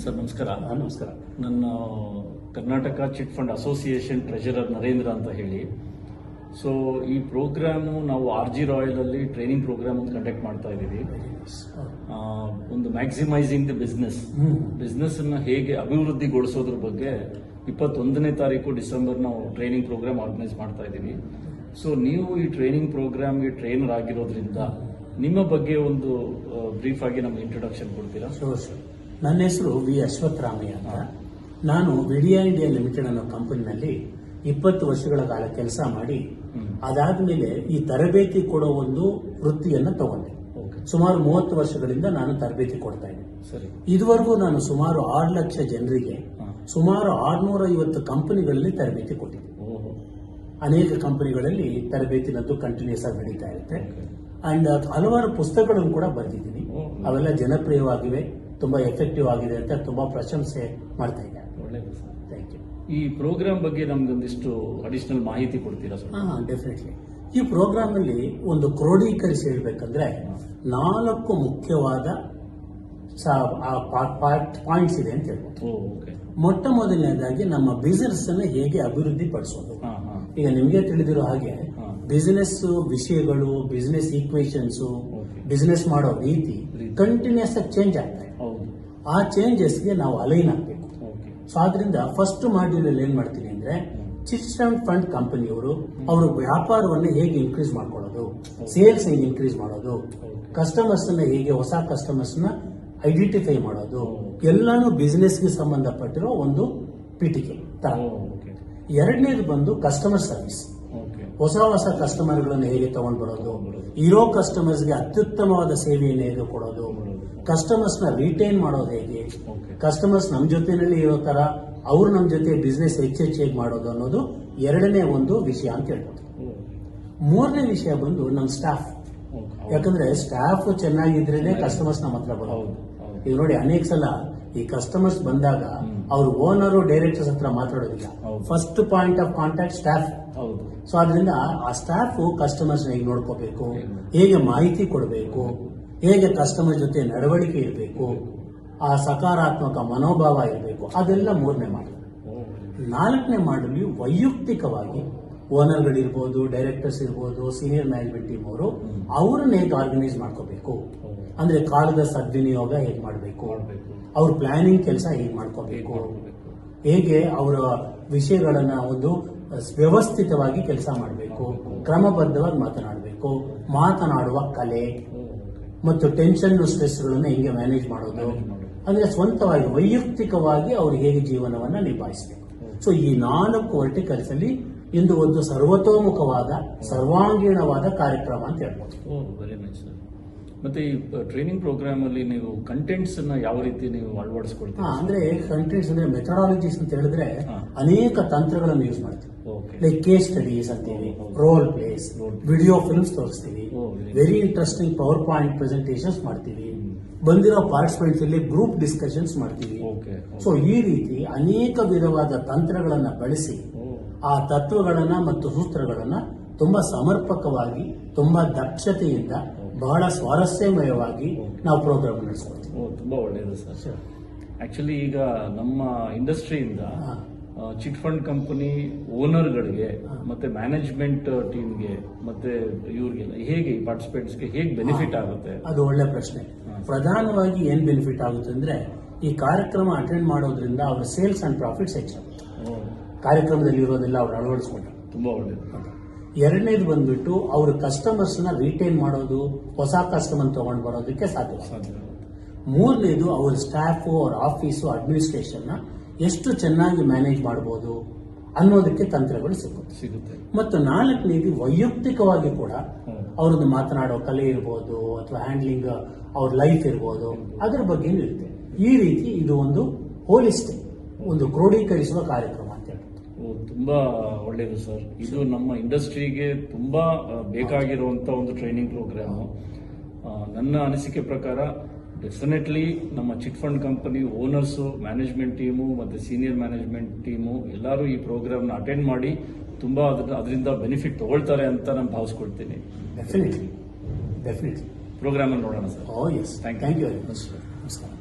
Sir ನಮಸ್ಕಾರ. ನಮಸ್ಕಾರ. ನನ್ನ Karnataka chit fund association treasurer Narendra ಅಂತ ಹೇಳಿ. ಸೊ ಈ ಪ್ರೋಗ್ರಾಮು ನಾವು RG ರಾಯಲ್ ಅಲ್ಲಿ ಟ್ರೈನಿಂಗ್ ಪ್ರೋಗ್ರಾಮ್ ಒಂದು ಕಂಡಕ್ಟ್ ಮಾಡ್ತಾ ಇದ್ದೀವಿ. ಒಂದು ಮ್ಯಾಕ್ಸಿಮೈಸಿಂಗ್ ದಿ ಬಿಸ್ನೆಸ್ ಅನ್ನ ಹೇಗೆ ಅಭಿವೃದ್ಧಿಗೊಳಿಸೋದ್ರ ಬಗ್ಗೆ 21ನೇ ತಾರೀಕು ಡಿಸೆಂಬರ್ ನಾವು ಟ್ರೈನಿಂಗ್ ಪ್ರೋಗ್ರಾಮ್ ಆರ್ಗನೈಸ್ ಮಾಡ್ತಾ ಇದ್ದೀವಿ. ಸೊ ನೀವು ಈ ಟ್ರೈನಿಂಗ್ ಪ್ರೋಗ್ರಾಮ್ಗೆ ಟ್ರೈನರ್ ಆಗಿರೋದ್ರಿಂದ ನಿಮ್ಮ ಬಗ್ಗೆ ಒಂದು ಬ್ರೀಫ್ ಆಗಿ ನಮ್ಗೆ ಇಂಟ್ರೊಡಕ್ಷನ್ ಕೊಡ್ತೀರಾ? ನನ್ನ ಹೆಸರು ವಿ ಅಶ್ವತ್ಥರಾಮಯ್ಯ ಅಂತ. ನಾನು ವಿಡಿಯಾ ಇಂಡಿಯಾ ಲಿಮಿಟೆಡ್ ಅನ್ನೋ ಕಂಪನಿನಲ್ಲಿ 20 ವರ್ಷಗಳ ಕಾಲ ಕೆಲಸ ಮಾಡಿ ಅದಾದ್ಮೇಲೆ ಈ ತರಬೇತಿ ಕೊಡೋ ಒಂದು ವೃತ್ತಿಯನ್ನು ತಗೊಂಡೆ. ಸುಮಾರು 30 ವರ್ಷಗಳಿಂದ ನಾನು ತರಬೇತಿ ಕೊಡ್ತಾ ಇದ್ದೆ. ಇದುವರೆಗೂ ನಾನು ಸುಮಾರು 6 ಲಕ್ಷ ಜನರಿಗೆ ಸುಮಾರು 650 ಕಂಪನಿಗಳಲ್ಲಿ ತರಬೇತಿ ಕೊಟ್ಟಿದ್ದೆ. ಅನೇಕ ಕಂಪನಿಗಳಲ್ಲಿ ತರಬೇತಿ ನದ್ದು ಕಂಟಿನ್ಯೂಸ್ ಆಗಿ ನಡೀತಾ ಇರುತ್ತೆ. ಅಂಡ್ ಹಲವಾರು ಪುಸ್ತಕಗಳನ್ನು ಕೂಡ ಬರೆದಿದ್ದೀನಿ. ಅವೆಲ್ಲ ಜನಪ್ರಿಯವಾಗಿವೆ, ತುಂಬಾ ಎಫೆಕ್ಟಿವ್ ಆಗಿದೆ ಅಂತ ತುಂಬಾ ಪ್ರಶಂಸೆ ಮಾಡ್ತಾ ಇದ್ದಾರೆ. ಒಳ್ಳೆಯದು ಸರ್, ಥ್ಯಾಂಕ್ ಯು. ಈ ಪ್ರೋಗ್ರಾಮ್ ಬಗ್ಗೆ ನಮ್ಗೊಂದಿಷ್ಟು ಅಡಿಷನಲ್ ಮಾಹಿತಿ ಕೊಡ್ತೀರಾ ಸರ್? ಡೆಫಿನೆಟ್ಲಿ. ಈ ಪ್ರೋಗ್ರಾಮ್ ಅಲ್ಲಿ ಒಂದು ಕ್ರೋಢೀಕರಿಸಿ ಹೇಳ್ಬೇಕಂದ್ರೆ 4 ಮುಖ್ಯವಾದ ಪಾಯಿಂಟ್ಸ್ ಇದೆ ಅಂತ ಹೇಳ್ಬೋದು. ಮೊಟ್ಟ ಮೊದಲನೇದಾಗಿ ನಮ್ಮ ಬಿಸಿನೆಸ್ ಅನ್ನು ಹೇಗೆ ಅಭಿವೃದ್ಧಿ ಪಡಿಸೋದು. ಈಗ ನಿಮಗೆ ತಿಳಿದಿರೋ ಹಾಗೆ ಬಿಸಿನೆಸ್ ವಿಷಯಗಳು, ಬಿಸಿನೆಸ್ ಈಕ್ವೇಶನ್ಸ್, ಬಿಸಿನೆಸ್ ಮಾಡೋ ರೀತಿ ಕಂಟಿನ್ಯೂಸ್ ಆಗಿ ಚೇಂಜ್ ಆಗ್ತಾ ಇದೆ. ಆ ಚೇಂಜಸ್ಗೆ ನಾವು ಅಲೈನ್ ಆಗಬೇಕು. ಸೊ ಆದ್ರಿಂದ ಫಸ್ಟ್ ಮಾಡ್ಯೂಲ್ ಅಲ್ಲಿ ಏನ್ ಮಾಡ್ತೀನಿ ಅಂದ್ರೆ ಚಿಟ್ ಫಂಡ್ ಕಂಪನಿಯವರು ಅವರ ವ್ಯಾಪಾರವನ್ನು ಹೇಗೆ ಇನ್ಕ್ರೀಸ್ ಮಾಡ್ಕೊಳ್ಳೋದು, ಸೇಲ್ಸ್ ಹೇಗೆ ಇನ್ಕ್ರೀಸ್ ಮಾಡೋದು, ಕಸ್ಟಮರ್ಸ್ ಅನ್ನ ಹೇಗೆ ಹೊಸ ಕಸ್ಟಮರ್ಸ್ ನ ಐಡೆಂಟಿಫೈ ಮಾಡೋದು, ಎಲ್ಲಾನು ಬಿಸಿನೆಸ್ಗೆ ಸಂಬಂಧಪಟ್ಟಿರೋ ಒಂದು ಪೀಠಿಕೆ ತರ. ಎರಡನೇದು ಬಂದು ಕಸ್ಟಮರ್ ಸರ್ವಿಸ್. ಹೊಸ ಕಸ್ಟಮರ್ಗಳನ್ನು ಹೇಗೆ ತಗೊಂಡ್ ಬರೋದು, ಇರೋ ಕಸ್ಟಮರ್ಸ್ಗೆ ಅತ್ಯುತ್ತಮವಾದ ಸೇವೆಯನ್ನು ಹೇಗೆ ಕೊಡೋದು, ಕಸ್ಟಮರ್ಸ್ ನ ರಿಟೈನ್ ಮಾಡೋದು ಹೇಗೆ, ಕಸ್ಟಮರ್ಸ್ ನಮ್ ಜೊತೆನಲ್ಲಿ ಇರೋ ತರ ಅವ್ರು ನಮ್ ಜೊತೆ ಬಿಸ್ನೆಸ್ ಹೆಚ್ಚೆಚ್ಚು ಮಾಡೋದು ಅನ್ನೋದು ಎರಡನೇ ಒಂದು ವಿಷಯ ಅಂತ ಹೇಳ್ಬೋದು. ಮೂರನೇ ವಿಷಯ ಬಂದು ನಮ್ ಸ್ಟಾಫ್. ಯಾಕಂದ್ರೆ ಸ್ಟಾಫ್ ಚೆನ್ನಾಗಿದ್ರೇನೆ ಕಸ್ಟಮರ್ಸ್ ನಮ್ಮ ಹತ್ರ ಬರೋದು. ಈಗ ನೋಡಿ, ಅನೇಕ ಸಲ ಈ ಕಸ್ಟಮರ್ಸ್ ಬಂದಾಗ ಅವ್ರ ಓನರ್ ಡೈರೆಕ್ಟರ್ಸ್ ಹತ್ರ ಮಾತಾಡೋದಿಲ್ಲ. First point of contact staff. So ಅದರಿಂದ ಆ ಸ್ಟಾಫ್ ಕಸ್ಟಮರ್ಸ್ ಹೇಗೆ ನೋಡ್ಕೋಬೇಕು, ಹೇಗೆ ಮಾಹಿತಿ ಕೊಡಬೇಕು, ಹೇಗೆ ಕಸ್ಟಮರ್ ಜೊತೆ ನಡವಳಿಕೆ ಇರಬೇಕು, ಆ ಸಕಾರಾತ್ಮಕ ಮನೋಭಾವ ಇರಬೇಕು, ಅದೆಲ್ಲ ಮೂರನೇ ಮಾಡಲ್. 4ನೇ ಮಾಡಲ್ ವೈಯಕ್ತಿಕವಾಗಿ ಓನರ್ಗಳಿರ್ಬೋದು, ಡೈರೆಕ್ಟರ್ಸ್ ಇರ್ಬೋದು, ಸೀನಿಯರ್ ಮ್ಯಾನೇಜ್ಮೆಂಟ್ ಟೀಮ್ ಅವರು ಅವ್ರನ್ನ ಹೇಗೆ ಆರ್ಗನೈಸ್ ಮಾಡ್ಕೋಬೇಕು, ಅಂದ್ರೆ ಕಾಲದ ಸದ್ವಿನಿಯೋಗ ಹೇಗೆ ಮಾಡಬೇಕು, ಅವ್ರ ಪ್ಲಾನಿಂಗ್ ಕೆಲಸ ಹೇಗೆ ಮಾಡ್ಕೋಬೇಕು, ಹೇಗೆ ಅವರ ವಿಷಯಗಳನ್ನ ಒಂದು ವ್ಯವಸ್ಥಿತವಾಗಿ ಕೆಲಸ ಮಾಡಬೇಕು, ಕ್ರಮಬದ್ಧವಾಗಿ ಮಾತನಾಡಬೇಕು, ಮಾತನಾಡುವ ಕಲೆ ಮತ್ತು ಟೆನ್ಷನ್ ಸ್ಟ್ರೆಸ್ಗಳನ್ನ ಹೇಗೆ ಮ್ಯಾನೇಜ್ ಮಾಡೋದು, ಅಂದ್ರೆ ಸ್ವಂತವಾಗಿ ವೈಯಕ್ತಿಕವಾಗಿ ಅವ್ರು ಹೇಗೆ ಜೀವನವನ್ನ ನಿಭಾಯಿಸಬೇಕು. ಸೊ ಈ 4 ವರ್ಟಿಕಲ್ಸ್ ಅಲ್ಲಿ ಇಂದು ಒಂದು ಸರ್ವತೋಮುಖವಾದ ಸರ್ವಾಂಗೀಣವಾದ ಕಾರ್ಯಕ್ರಮ ಅಂತ ಹೇಳ್ಬೋದು. Very nice sir. ಮತ್ತೆ ಈ ಟ್ರೈನಿಂಗ್ ಪ್ರೋಗ್ರಾಮ್ ಅಲ್ಲಿ ನೀವು ಕಂಟೆಂಟ್ಸ್ ಅನ್ನ ಯಾವ ರೀತಿ ನೀವು ಅಳವಡಿಸ್ಕೊಳ್ತೀರಾ? ಅಂದ್ರೆ ಕಂಟೆಂಟ್ಸ್ ಅಂದ್ರೆ ಮೆಥಡಾಲಜೀಸ್ ಅಂತ ಹೇಳಿದ್ರೆ ಅನೇಕ ತಂತ್ರಗಳನ್ನು ಯೂಸ್ ಮಾಡ್ತೀವಿ. ಲೈಕ್ ಕೇಸ್ ಸ್ಟಡೀಸ್ ಅಂತೀವಿ, ರೋಲ್ ಪ್ಲೇಸ್, ವಿಡಿಯೋ ಫಿಲ್ಮ್ಸ್ ತೋರಿಸ್ತೀವಿ, very interesting power point presentations ಮಾಡ್ತೀವಿ, ಬಂದಿರೋ ಪಾರ್ಟಿಸಿಪೆಂಟ್ಸ್ ಅಲ್ಲಿ ಗ್ರೂಪ್ ಡಿಸ್ಕಷನ್ಸ್ ಮಾಡ್ತೀವಿ. ಸೊ ಈ ರೀತಿ ಅನೇಕ ವಿಧವಾದ ತಂತ್ರಗಳನ್ನ ಬಳಸಿ ಆ ತತ್ವಗಳನ್ನ ಮತ್ತು ಸೂತ್ರಗಳನ್ನ ತುಂಬಾ ಸಮರ್ಪಕವಾಗಿ, ತುಂಬಾ ದಕ್ಷತೆಯಿಂದ, ಬಹಳ ಸ್ವಾರಸ್ಯಮಯವಾಗಿ ನಾವು ಪ್ರೋಗ್ರಾಮ್ ನಡೆಸ್ಕೊಳ್ತೀವಿ. ತುಂಬಾ ಒಳ್ಳೆಯದು ಸರ್. ಆಕ್ಚುಲಿ ಈಗ ನಮ್ಮ ಇಂಡಸ್ಟ್ರಿಯಿಂದ ಚಿಟ್ ಫಂಡ್ ಕಂಪನಿ ಓನರ್ಗಳಿಗೆ ಮತ್ತೆ ಮ್ಯಾನೇಜ್ಮೆಂಟ್ ಟೀಮ್ಗೆ ಮತ್ತೆ ಇವ್ರಿಗೆಲ್ಲ ಹೇಗೆ ಪಾರ್ಟಿಸಿಪೇಟ್ಸ್ಗೆ ಹೇಗೆ ಬೆನಿಫಿಟ್ ಆಗುತ್ತೆ? ಅದು ಒಳ್ಳೆ ಪ್ರಶ್ನೆ. ಪ್ರಧಾನವಾಗಿ ಏನ್ ಬೆನಿಫಿಟ್ ಆಗುತ್ತೆ ಅಂದ್ರೆ ಈ ಕಾರ್ಯಕ್ರಮ ಅಟೆಂಡ್ ಮಾಡೋದ್ರಿಂದ ಅವ್ರ ಸೇಲ್ಸ್ ಅಂಡ್ ಪ್ರಾಫಿಟ್ಸ್ ಹೆಚ್ಚಾಗುತ್ತೆ. ಕಾರ್ಯಕ್ರಮದಲ್ಲಿ ಇರೋದೆಲ್ಲ ಅವ್ರು ಅಳವಡಿಸ್ಕೊಂಡ್ರೆ ತುಂಬಾ ಒಳ್ಳೆಯದು. ಎರಡನೇದು ಬಂದ್ಬಿಟ್ಟು ಅವ್ರ ಕಸ್ಟಮರ್ಸ್ ನ ರಿಟೈನ್ ಮಾಡೋದು, ಹೊಸ ಕಸ್ಟಮರ್ ತಗೊಂಡ್ ಬರೋದಕ್ಕೆ ಸಾಧ್ಯ. ಮೂರನೇದು ಅವ್ರ ಸ್ಟಾಫ್, ಅವ್ರ ಆಫೀಸು, ಅಡ್ಮಿನಿಸ್ಟ್ರೇಷನ್ ನ ಎಷ್ಟು ಚೆನ್ನಾಗಿ ಮ್ಯಾನೇಜ್ ಮಾಡಬಹುದು ಅನ್ನೋದಕ್ಕೆ ತಂತ್ರಗಳು ಸಿಗುತ್ತೆ. ಮತ್ತು 4ನೇದು ವೈಯಕ್ತಿಕವಾಗಿ ಕೂಡ ಅವ್ರದ್ದು ಮಾತನಾಡೋ ಕಲೆ ಇರ್ಬೋದು ಅಥವಾ ಹ್ಯಾಂಡ್ಲಿಂಗ್ ಅವ್ರ ಲೈಫ್ ಇರ್ಬೋದು, ಅದ್ರ ಬಗ್ಗೆ ಇರುತ್ತೆ. ಈ ರೀತಿ ಇದು ಒಂದು ಹೋಲಿಸ್ಟಿಕ್, ಒಂದು ಕ್ರೋಢೀಕರಿಸುವ ಕಾರ್ಯಕ್ರಮ ಅಂತ ಹೇಳ್ಬೋದು. ತುಂಬಾ ಒಳ್ಳೆಯದು ಸರ್. ಇದು ನಮ್ಮ ಇಂಡಸ್ಟ್ರಿಗೆ ತುಂಬಾ ಬೇಕಾಗಿರುವಂತ ಒಂದು ಟ್ರೈನಿಂಗ್ ಪ್ರೋಗ್ರಾಮ್. ನನ್ನ ಅನಿಸಿಕೆ ಪ್ರಕಾರ ಡೆಫಿನೆಟ್ಲಿ ನಮ್ಮ chit fund company owners, management team ಮತ್ತೆ ಸೀನಿಯರ್ ಮ್ಯಾನೇಜ್ಮೆಂಟ್ ಟೀಮು ಎಲ್ಲರೂ ಈ ಪ್ರೋಗ್ರಾಮ್ನ ಅಟೆಂಡ್ ಮಾಡಿ ತುಂಬಾ ಅದರಿಂದ ಬೆನಿಫಿಟ್ ತಗೊಳ್ತಾರೆ ಅಂತ ನಾನು ಭಾವಿಸ್ಕೊಳ್ತೀನಿ. ಡೆಫಿನೆಟ್ಲಿ ಪ್ರೋಗ್ರಾಮ್ ಅಲ್ಲಿ ನೋಡೋಣ sir. Oh yes, thank you very much. ನಮಸ್ಕಾರ.